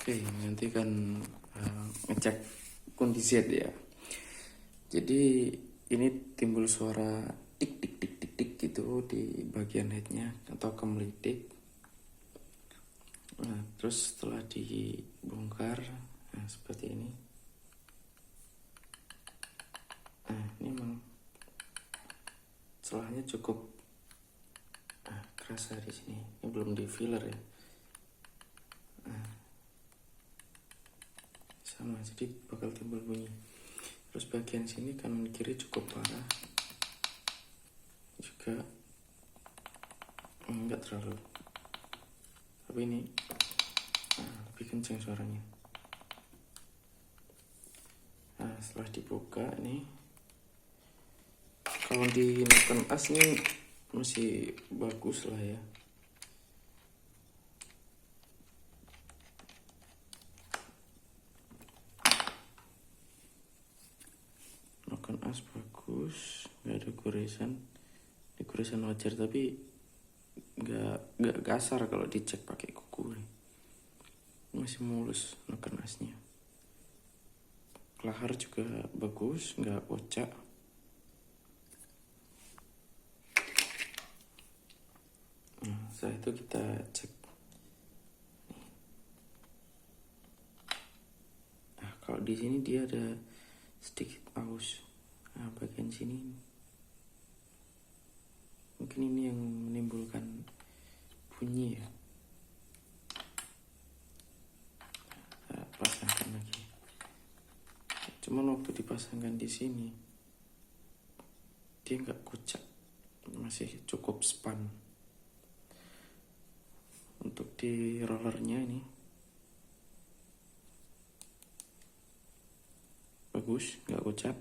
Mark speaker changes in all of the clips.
Speaker 1: Oke, nanti kan ngecek kondisi ya. Jadi ini timbul suara tik tik tik tik tik gitu di bagian headnya atau kemelitik. Nah, terus setelah dibongkar, nah seperti ini. Nah, ini memang celahnya cukup kerasa di sini. Ini belum di filler ya. Nah, sama, jadi bakal timbul bunyi. Terus bagian sini kanan kiri cukup parah, juga enggak terlalu, tapi ini lebih kencang suaranya. Nah, setelah dibuka nih, kalau di Noken As nih masih bagus lah ya. Noken As bagus, nggak ada goresan. Ini goresan wajar tapi nggak kasar kalau dicek pakai kuku nih. Masih mulus Noken Asnya. Kelahar juga bagus, nggak kocak. Nah, setelah itu kita cek. Nah, kalau di sini dia ada sedikit aus. Nah, bagian sini mungkin ini yang menimbulkan bunyi ya. Nah, pasangkan lagi. Cuman waktu dipasangkan di sini dia nggak kocak, masih cukup span. Untuk di rollernya ini bagus, nggak kocak.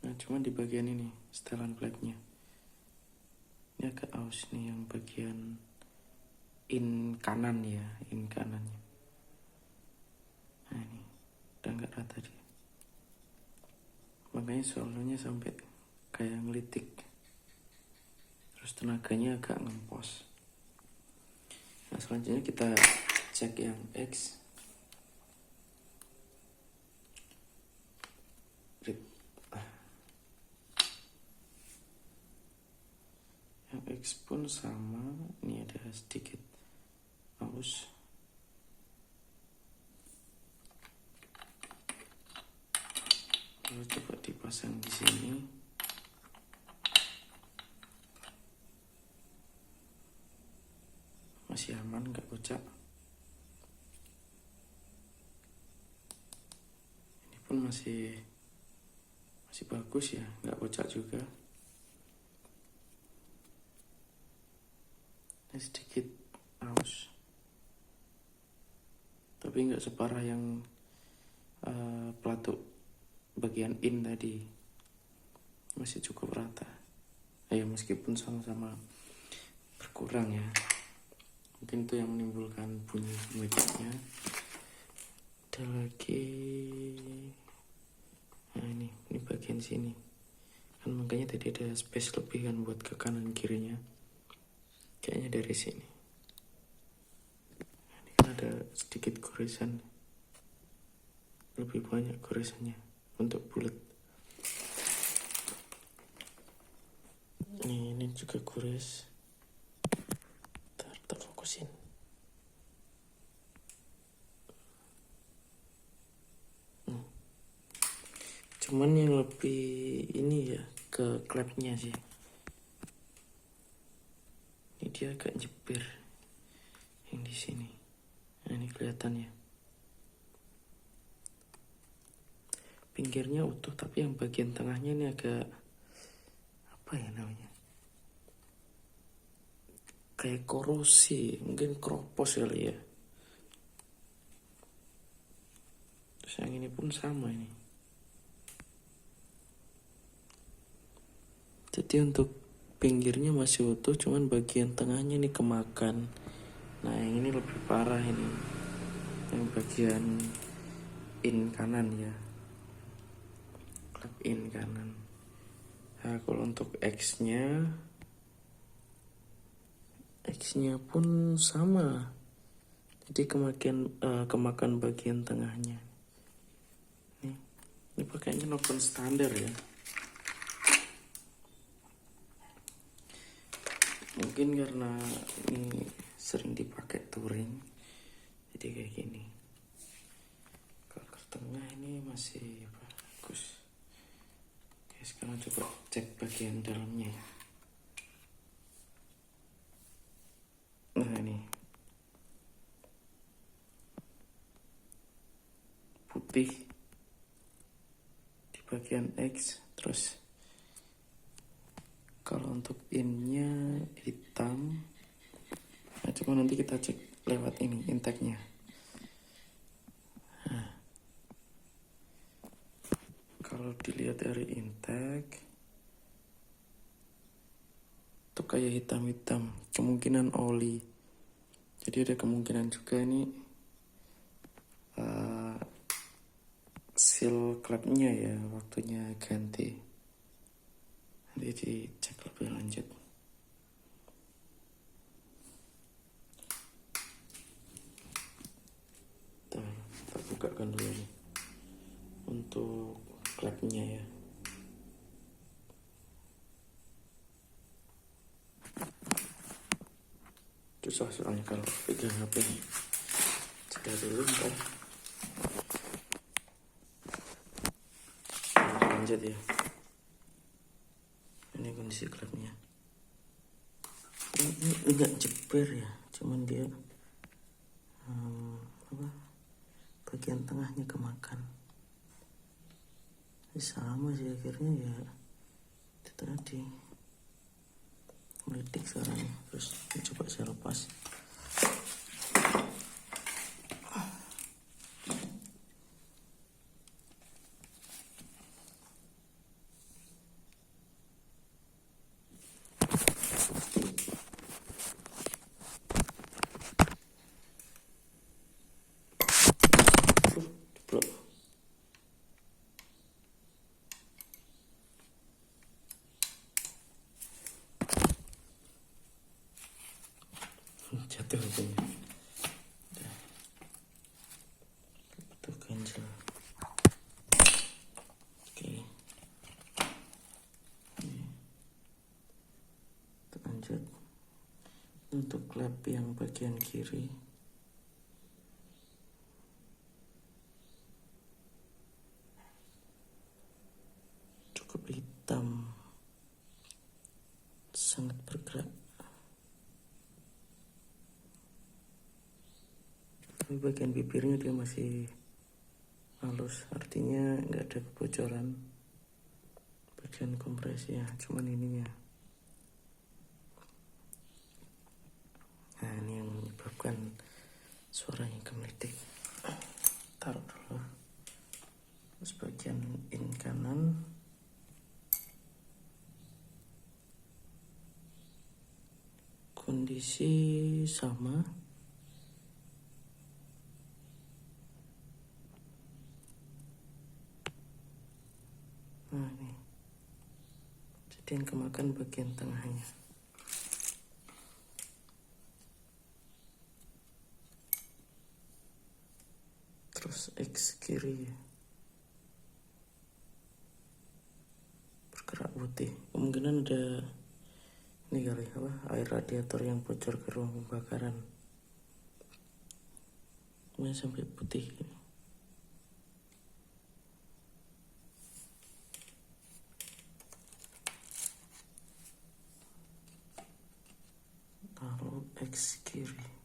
Speaker 1: Nah, cuman di bagian ini setelan plate-nya ini agak aus nih, yang bagian in kanan ya, in kanannya. Nah, ini udah nggak rata dia, makanya soalnya sampai kayak ngelitik. Terus tenaganya agak ngempos. Nah, selanjutnya kita cek yang X. Yang X pun sama, ini ada sedikit aus. Lalu coba dipasang di sini. Masih aman, nggak kocak. Ini pun masih bagus ya, nggak kocak juga. Ini sedikit aus, tapi nggak separah yang pelatuk bagian in tadi. Masih cukup rata. Ya meskipun sama-sama berkurang ya. Mungkin itu yang menimbulkan bunyi musicnya. Ada lagi. Nah, ini bagian sini. Kan makanya tadi ada space lebih kan buat ke kanan kirinya. Kayaknya dari sini. Nah, ini kan ada sedikit goresan. Lebih banyak goresannya untuk bulat. Ini juga gores. Tak fokusin. Cuman yang lebih ini ya ke klepnya sih. Ini dia agak jepir yang di sini. Nah, ini kelihatan ya. Pinggirnya utuh, tapi yang bagian tengahnya ini agak apa ya namanya? Kayak korosi, mungkin keropos kali ya. Terus yang ini pun sama ini. Jadi untuk pinggirnya masih utuh, cuman bagian tengahnya ini kemakan. Nah, yang ini lebih parah ini. Yang bagian in kanan ya. Klep in kanan. Nah, kalau untuk X X-nya pun sama, jadi kemakan bagian tengahnya. Ini pakainya nelfon standar ya. Mungkin karena ini sering dipakai touring, jadi kayak gini. Kalau ke tengah ini masih bagus. Oke, sekarang coba cek bagian dalamnya ya. Nah ini putih di bagian X, terus kalau untuk innya hitam. Nah, coba nanti kita cek lewat ini intake-nya. Nah, kalau dilihat dari intake itu kayak hitam-hitam, kemungkinan oli. Jadi ada kemungkinan juga ini seal klapnya ya, waktunya ganti. Nanti dicek lebih lanjut. Kita bukakan dulu nih untuk klapnya ya. Susah soalnya kalau pegang HP. Cek dulu ntar. Lanjut ya. Ini kondisi klapnya. Ini enggak jeber ya, cuman dia bagian tengahnya kemakan. Ini sama sih akhirnya ya, itu tadi melitik sekarang. Terus coba saya lepas. Jatuh hukumnya. Betul ganjel. Oke. Lanjut untuk klep yang bagian kiri. Cukup hitam, sangat bergerak. Tapi bagian bibirnya dia masih halus, artinya nggak ada kebocoran bagian kompresi ya, cuman ininya. Nah ini yang menyebabkan suaranya gemelitik. Taruh dulu. Terus bagian in kanan kondisi sama. Nah ini, jadi yang kemakan bagian tengahnya. Terus X kiri bergerak putih, kemungkinan ada ini kali air radiator yang bocor ke ruang pembakaran. Ini sampai putih gini. Taruh X kiri.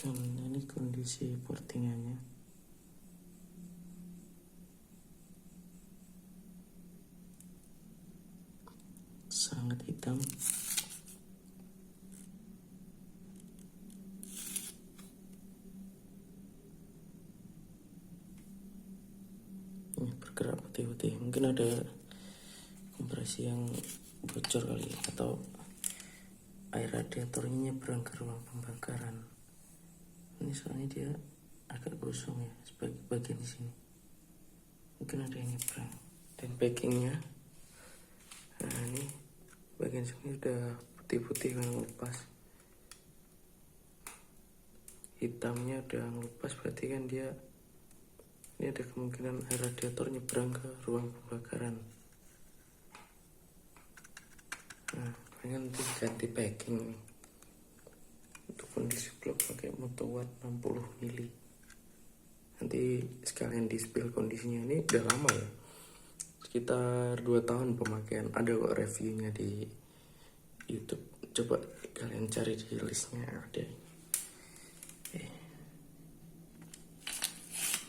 Speaker 1: Dan ini kondisi portingannya. Sangat hitam. Ini bergerak putih-putih. Mungkin ada kompresi yang bocor kali, atau air radiatornya nyebrang ke ruang pembakaran. ini soalnya dia agak gosong ya, sebagai bagian di sini mungkin ada yang nyebrang. Dan packingnya, nah ini bagian sini udah putih-putih kan ngelupas, hitamnya udah ngelupas, berarti kan dia ini ada kemungkinan air radiator nyebrang ke ruang pembakaran. Nah pengen nanti ganti packing nih. Untuk kondisi blok pakai Motowatt 60 mili. Nanti sekalian di spill kondisinya. Ini udah lama ya, sekitar 2 tahun pemakaian. Ada kok reviewnya di YouTube, coba kalian cari di listnya ada.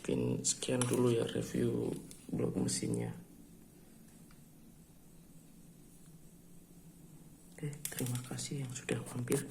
Speaker 1: Mungkin sekian dulu ya review blok mesinnya. Oke, terima kasih yang sudah mampir.